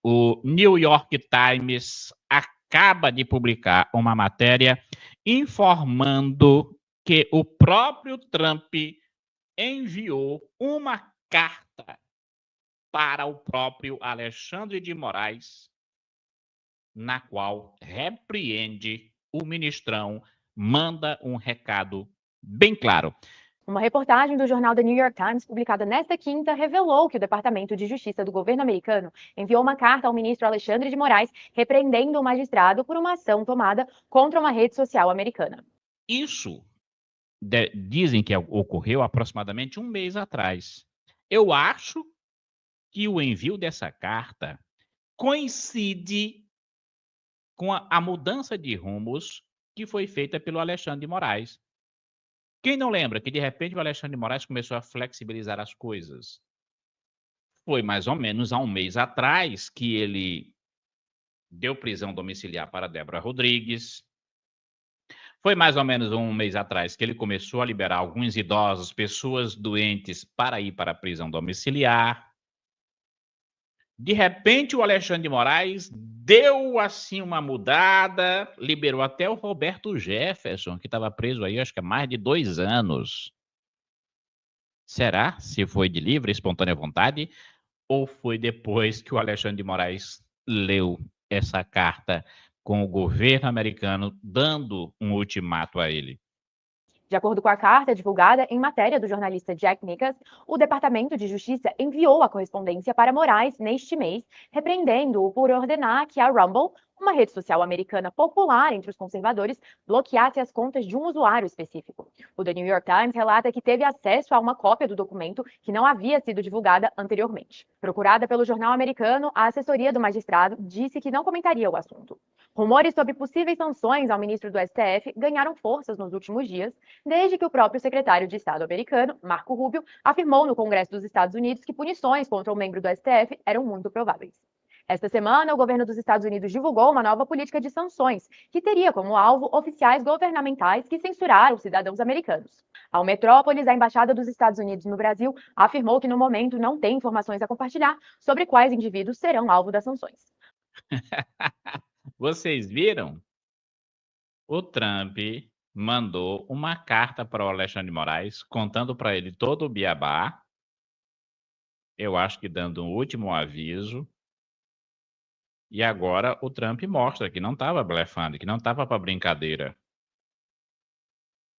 O New York Times acaba de publicar uma matéria informando que o próprio Trump enviou uma carta para o próprio Alexandre de Moraes, na qual repreende o ministrão, manda um recado bem claro. Uma reportagem do jornal The New York Times, publicada nesta quinta, revelou que o Departamento de Justiça do governo americano enviou uma carta ao ministro Alexandre de Moraes repreendendo o magistrado por uma ação tomada contra uma rede social americana. Isso dizem que ocorreu aproximadamente um mês atrás. Eu acho que o envio dessa carta coincide com a mudança de rumos que foi feita pelo Alexandre de Moraes. Quem não lembra que, de repente, o Alexandre de Moraes começou a flexibilizar as coisas? Foi mais ou menos há um mês atrás que ele deu prisão domiciliar para Débora Rodrigues. Foi mais ou menos um mês atrás que ele começou a liberar alguns idosos, pessoas doentes, para ir para a prisão domiciliar. De repente, o Alexandre de Moraes deu, assim, uma mudada, liberou até o Roberto Jefferson, que estava preso aí, acho que há mais de 2 anos. Será se foi de livre, espontânea vontade, ou foi depois que o Alexandre de Moraes leu essa carta com o governo americano dando um ultimato a ele? De acordo com a carta divulgada em matéria do jornalista Jack Nickas, o Departamento de Justiça enviou a correspondência para Moraes neste mês, repreendendo-o por ordenar que a Rumble, uma rede social americana popular entre os conservadores, bloqueasse as contas de um usuário específico. O The New York Times relata que teve acesso a uma cópia do documento que não havia sido divulgada anteriormente. Procurada pelo jornal americano, a assessoria do magistrado disse que não comentaria o assunto. Rumores sobre possíveis sanções ao ministro do STF ganharam forças nos últimos dias, desde que o próprio secretário de Estado americano, Marco Rubio, afirmou no Congresso dos Estados Unidos que punições contra um membro do STF eram muito prováveis. Esta semana, o governo dos Estados Unidos divulgou uma nova política de sanções, que teria como alvo oficiais governamentais que censuraram cidadãos americanos. Ao Metrópolis, a Embaixada dos Estados Unidos no Brasil afirmou que no momento não tem informações a compartilhar sobre quais indivíduos serão alvo das sanções. Vocês viram? O Trump mandou uma carta para o Alexandre de Moraes, contando para ele todo o beabá, eu acho que dando um último aviso. E agora o Trump mostra que não estava blefando, que não estava para brincadeira.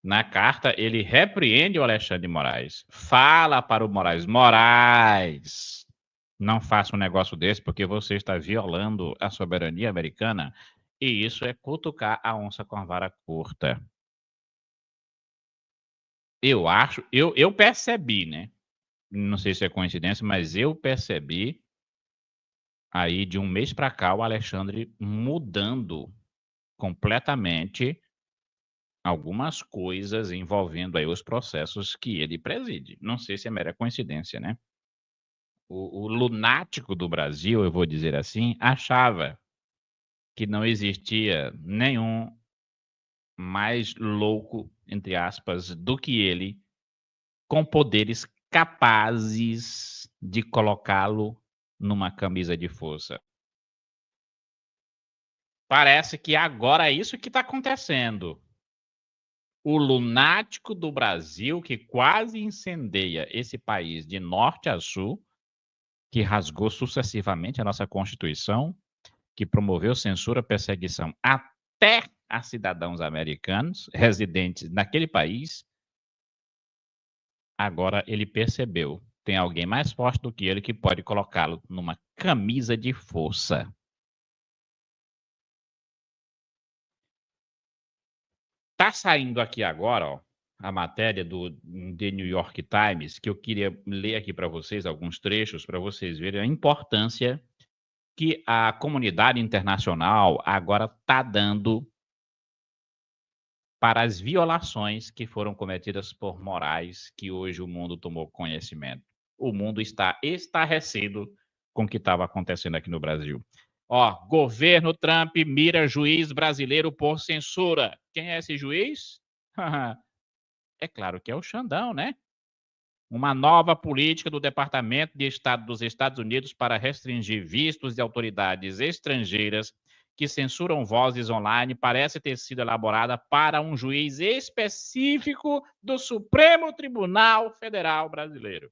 Na carta, ele repreende o Alexandre de Moraes. Fala para o Moraes: Moraes, não faça um negócio desse porque você está violando a soberania americana. E isso é cutucar a onça com a vara curta. Eu percebi, né? Não sei se é coincidência, mas eu percebi aí de um mês para cá o Alexandre mudando completamente algumas coisas envolvendo aí os processos que ele preside. Não sei se é mera coincidência, né? O lunático do Brasil, eu vou dizer assim, achava que não existia nenhum mais louco, entre aspas, do que ele, com poderes capazes de colocá-lo numa camisa de força. Parece que agora é isso que está acontecendo. O lunático do Brasil, que quase incendeia esse país de norte a sul, que rasgou sucessivamente a nossa Constituição, que promoveu censura, perseguição até a cidadãos americanos residentes naquele país, agora ele percebeu, tem alguém mais forte do que ele que pode colocá-lo numa camisa de força. Tá saindo aqui agora, ó, a matéria do The New York Times, que eu queria ler aqui para vocês, alguns trechos, para vocês verem a importância que a comunidade internacional agora está dando para as violações que foram cometidas por Moraes, que hoje o mundo tomou conhecimento. O mundo está estarrecido com o que estava acontecendo aqui no Brasil. Ó, governo Trump mira juiz brasileiro por censura. Quem é esse juiz? É claro que é o Xandão, né? uma nova política do Departamento de Estado dos Estados Unidos para restringir vistos de autoridades estrangeiras que censuram vozes online parece ter sido elaborada para um juiz específico do Supremo Tribunal Federal Brasileiro.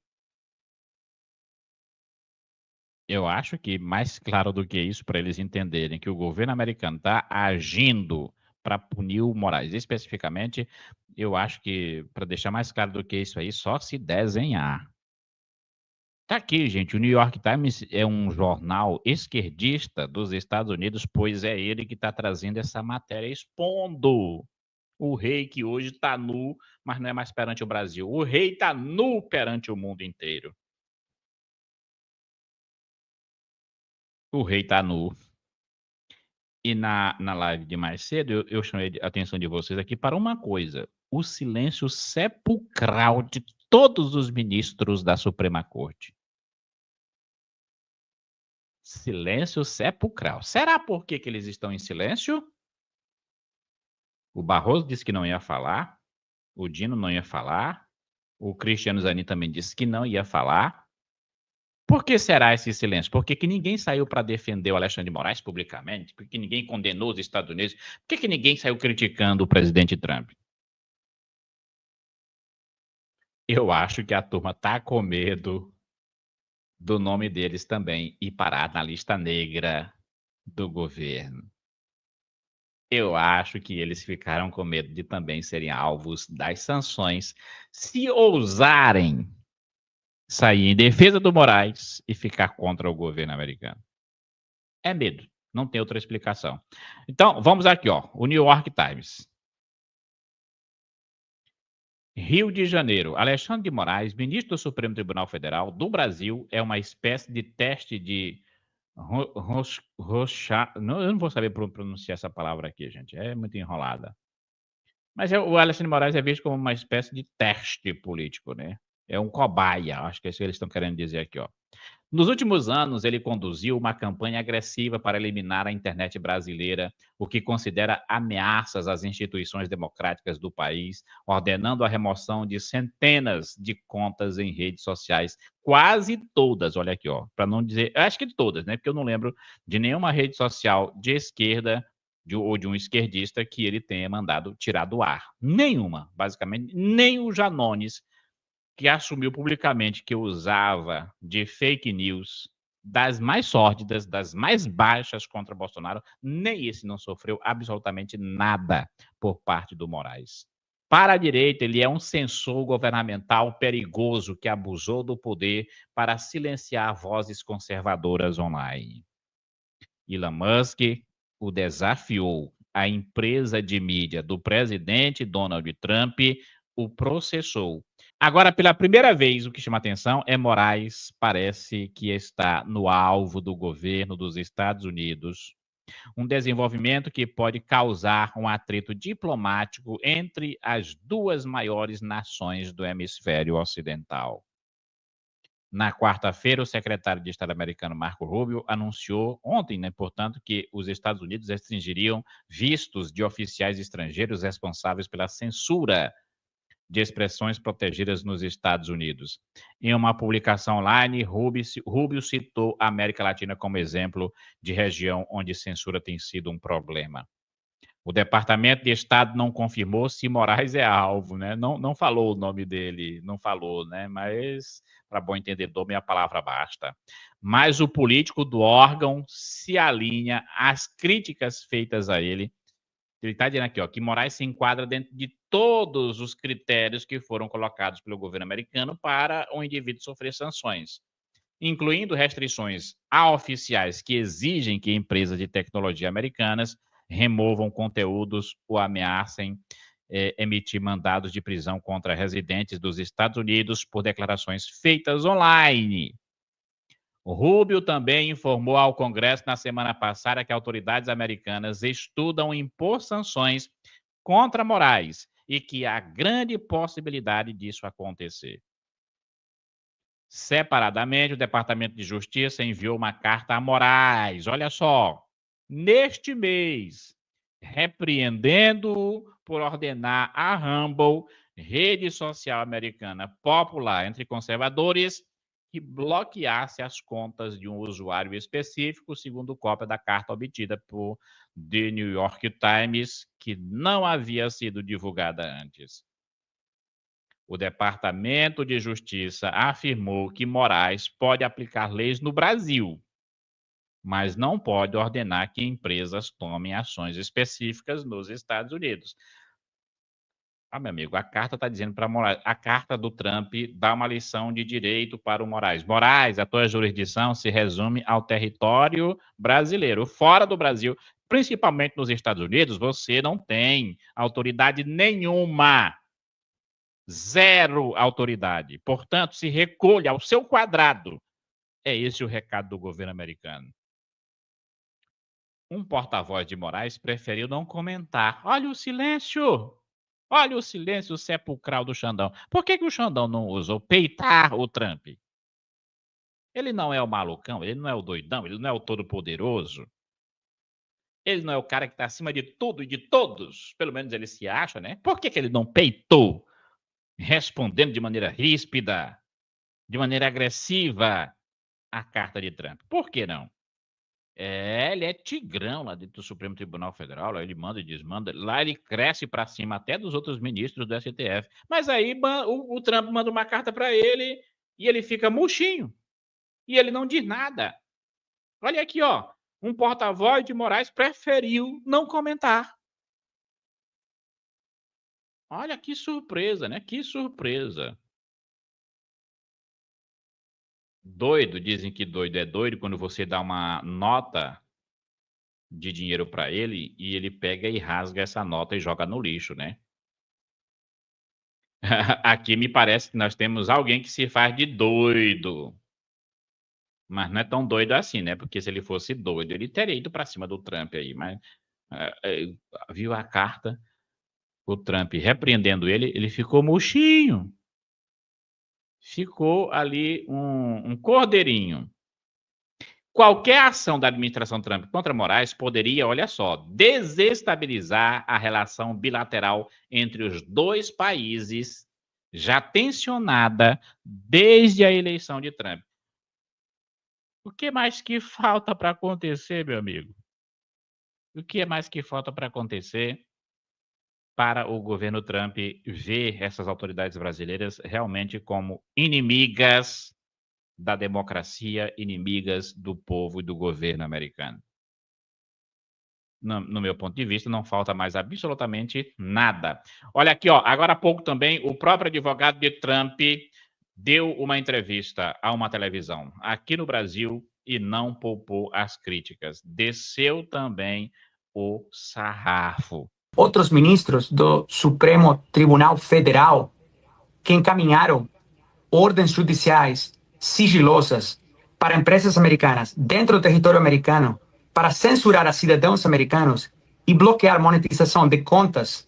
Eu acho que mais claro do que isso, para eles entenderem que o governo americano está agindo para punir o Moraes especificamente, eu acho que, para deixar mais claro do que isso aí, só se desenhar. Tá aqui, gente, o New York Times é um jornal esquerdista dos Estados Unidos, pois é ele que está trazendo essa matéria expondo o rei que hoje está nu, mas não é mais perante o Brasil. O rei está nu perante o mundo inteiro. O rei está nu. E na live de mais cedo, eu chamei a atenção de vocês aqui para uma coisa: o silêncio sepulcral de todos os ministros da Suprema Corte. Silêncio sepulcral. Será por que eles estão em silêncio? O Barroso disse que não ia falar, o Dino não ia falar, o Cristiano Zanin também disse que não ia falar. Por que será esse silêncio? Por que ninguém saiu para defender o Alexandre de Moraes publicamente? Por que ninguém condenou os Estados Unidos? Por que ninguém saiu criticando o presidente Trump? Eu acho que a turma tá com medo do nome deles também ir parar na lista negra do governo. Eu acho que eles ficaram com medo de também serem alvos das sanções, se ousarem sair em defesa do Moraes e ficar contra o governo americano. É medo, não tem outra explicação. Então, vamos aqui, ó, o New York Times. Rio de Janeiro. Alexandre de Moraes, ministro do Supremo Tribunal Federal do Brasil, é uma espécie de teste de não, eu não vou saber pronunciar essa palavra aqui, gente, é muito enrolada. Mas o Alexandre de Moraes é visto como uma espécie de teste político, né? É um cobaia, acho que é isso que eles estão querendo dizer aqui, ó. Nos últimos anos, ele conduziu uma campanha agressiva para eliminar a internet brasileira, o que considera ameaças às instituições democráticas do país, ordenando a remoção de centenas de contas em redes sociais, quase todas, olha aqui, ó, para não dizer, acho que todas, né? Porque eu não lembro de nenhuma rede social de esquerda ou de um esquerdista que ele tenha mandado tirar do ar. Nenhuma, basicamente, nem o Janones, que assumiu publicamente que usava de fake news das mais sórdidas, das mais baixas contra Bolsonaro, nem esse não sofreu absolutamente nada por parte do Moraes. Para a direita, ele é um censor governamental perigoso que abusou do poder para silenciar vozes conservadoras online. Elon Musk o desafiou. A empresa de mídia do presidente Donald Trump o processou. Agora, pela primeira vez, o que chama atenção é Moraes parece que está no alvo do governo dos Estados Unidos, um desenvolvimento que pode causar um atrito diplomático entre as duas maiores nações do hemisfério ocidental. Na quarta-feira, o secretário de Estado americano Marco Rubio anunciou ontem, né, portanto, que os Estados Unidos restringiriam vistos de oficiais estrangeiros responsáveis pela censura de expressões protegidas nos Estados Unidos. Em uma publicação online, Rubio citou a América Latina como exemplo de região onde censura tem sido um problema. O Departamento de Estado não confirmou se Moraes é alvo, né? Não falou o nome dele, não falou, né? Mas, para bom entendedor, minha palavra basta. Mas o político do órgão se alinha às críticas feitas a ele. Ele está dizendo aqui, ó, que Moraes se enquadra dentro de todos os critérios que foram colocados pelo governo americano para o indivíduo sofrer sanções, incluindo restrições a oficiais que exigem que empresas de tecnologia americanas removam conteúdos ou ameacem emitir mandados de prisão contra residentes dos Estados Unidos por declarações feitas online. O Rubio também informou ao Congresso na semana passada que autoridades americanas estudam impor sanções contra Moraes e que há grande possibilidade disso acontecer. Separadamente, o Departamento de Justiça enviou uma carta a Moraes, olha só, neste mês, repreendendo-o por ordenar a Rumble rede social americana popular entre conservadores que bloqueasse as contas de um usuário específico, segundo cópia da carta obtida por The New York Times, que não havia sido divulgada antes. O Departamento de Justiça afirmou que Moraes pode aplicar leis no Brasil, mas não pode ordenar que empresas tomem ações específicas nos Estados Unidos. Meu amigo, a carta está dizendo para Moraes, a carta do Trump dá uma lição de direito para o Moraes. Moraes, a tua jurisdição se resume ao território brasileiro. Fora do Brasil, principalmente nos Estados Unidos, você não tem autoridade nenhuma. Zero autoridade. Portanto, se recolha ao seu quadrado. É esse o recado do governo americano. Um porta-voz de Moraes preferiu não comentar. Olha o silêncio! Olha o silêncio sepulcral do Xandão. Por que o Xandão não usou peitar o Trump? Ele não é o malucão, ele não é o doidão, ele não é o todo-poderoso. Ele não é o cara que está acima de tudo e de todos. Pelo menos ele se acha, né? Por que ele não peitou? Respondendo de maneira ríspida, de maneira agressiva, a carta de Trump. Por que não? Ele é tigrão lá dentro do Supremo Tribunal Federal, lá ele manda e desmanda, lá ele cresce para cima até dos outros ministros do STF. Mas aí o Trump manda uma carta para ele e ele fica murchinho. E ele não diz nada. Olha aqui, ó, um porta-voz de Moraes preferiu não comentar. Olha que surpresa, né? Que surpresa. Doido, dizem que doido é doido quando você dá uma nota de dinheiro para ele e ele pega e rasga essa nota e joga no lixo, né? Aqui me parece que nós temos alguém que se faz de doido. Mas não é tão doido assim, né? Porque se ele fosse doido, ele teria ido para cima do Trump aí. Mas viu a carta, o Trump repreendendo ele, ele ficou murchinho. Ficou ali um cordeirinho. Qualquer ação da administração Trump contra Moraes poderia, olha só, desestabilizar a relação bilateral entre os dois países, já tensionada desde a eleição de Trump. O que mais que falta para acontecer, meu amigo? O que mais que falta para acontecer para o governo Trump ver essas autoridades brasileiras realmente como inimigas da democracia, inimigas do povo e do governo americano? No meu ponto de vista, não falta mais absolutamente nada. Olha aqui, ó, agora há pouco também, o próprio advogado de Trump deu uma entrevista a uma televisão aqui no Brasil e não poupou as críticas. Desceu também o sarrafo. Outros ministros do Supremo Tribunal Federal que encaminharam ordens judiciais sigilosas para empresas americanas dentro do território americano para censurar a cidadãos americanos e bloquear monetização de contas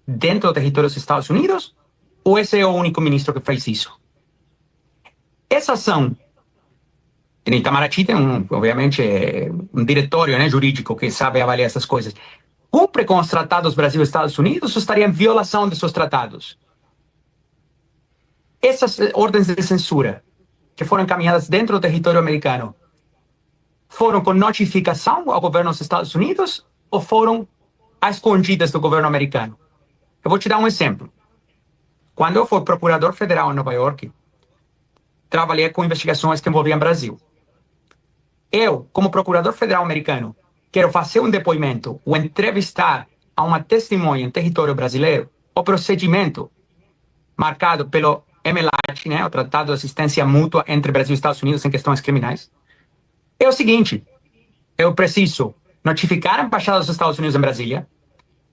dentro do território dos Estados Unidos? Ou esse é o único ministro que fez isso? Essa ação, em Itamaraty tem, obviamente, um diretório, né, jurídico que sabe avaliar essas coisas. Cumpre com os tratados Brasil e Estados Unidos ou estaria em violação desses tratados? Essas ordens de censura que foram encaminhadas dentro do território americano foram com notificação ao governo dos Estados Unidos ou foram às escondidas do governo americano? Eu vou te dar um exemplo. Quando eu fui procurador federal em Nova York, trabalhei com investigações que envolviam Brasil. Eu, como procurador federal americano, quero fazer um depoimento ou entrevistar a uma testemunha em território brasileiro, o procedimento marcado pelo MLAT, né, o Tratado de Assistência Mútua entre Brasil e Estados Unidos em questões criminais, é o seguinte: eu preciso notificar a Embaixada dos Estados Unidos em Brasília,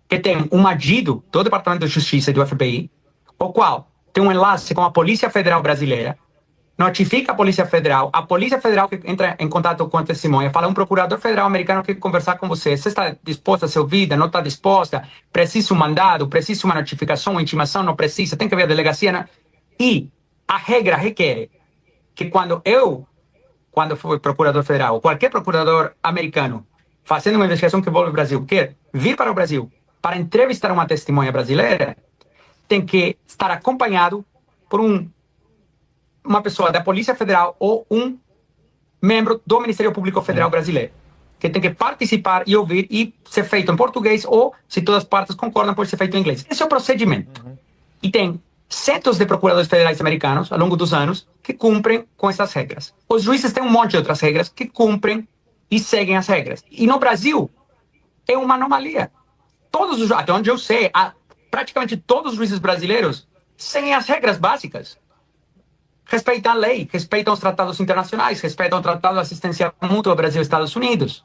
que tem um adido do Departamento de Justiça e do FBI, o qual tem um enlace com a Polícia Federal Brasileira, notifica a Polícia Federal que entra em contato com a testemunha, fala: um procurador federal americano quer conversar com você, você está disposta a ser ouvida, não está disposta, precisa um mandado, precisa uma notificação, uma intimação, não precisa, tem que ver a delegacia, né? E a regra requer que quando fui procurador federal, ou qualquer procurador americano, fazendo uma investigação que envolve o Brasil, quer vir para o Brasil para entrevistar uma testemunha brasileira, tem que estar acompanhado por uma pessoa da Polícia Federal ou um membro do Ministério Público Federal brasileiro, que tem que participar e ouvir e ser feito em português ou, se todas as partes concordam, pode ser feito em inglês. Esse é o procedimento. E tem centos de procuradores federais americanos, ao longo dos anos, que cumprem com essas regras. Os juízes têm um monte de outras regras que cumprem e seguem as regras. E no Brasil, é uma anomalia. Até onde eu sei, praticamente todos os juízes brasileiros seguem as regras básicas. Respeitam a lei, respeitam os tratados internacionais, respeitam o Tratado de Assistência Mútua Brasil-Estados Unidos.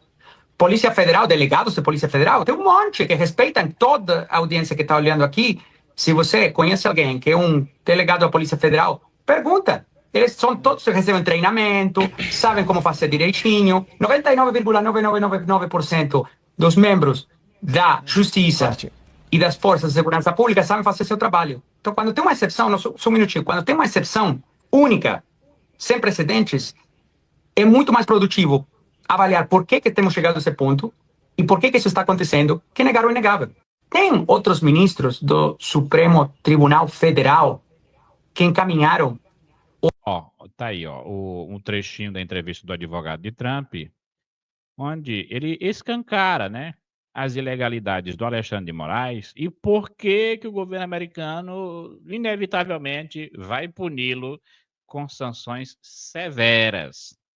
Polícia Federal, delegados de Polícia Federal, tem um monte que respeitam toda a audiência que está olhando aqui. Se você conhece alguém que é um delegado da Polícia Federal, pergunta. Eles são todos que recebem treinamento, sabem como fazer direitinho. 99,9999% dos membros da Justiça e das Forças de Segurança Pública sabem fazer seu trabalho. Então, quando tem uma exceção, só um minutinho, quando tem uma exceção única, sem precedentes, é muito mais produtivo avaliar por que temos chegado a esse ponto e por que isso está acontecendo, que negar o inegável. Tem outros ministros do Supremo Tribunal Federal que encaminharam... Tá aí, um trechinho da entrevista do advogado de Trump, onde ele escancara, né, as ilegalidades do Alexandre de Moraes e por que o governo americano, inevitavelmente, vai puni-lo com sanções severas.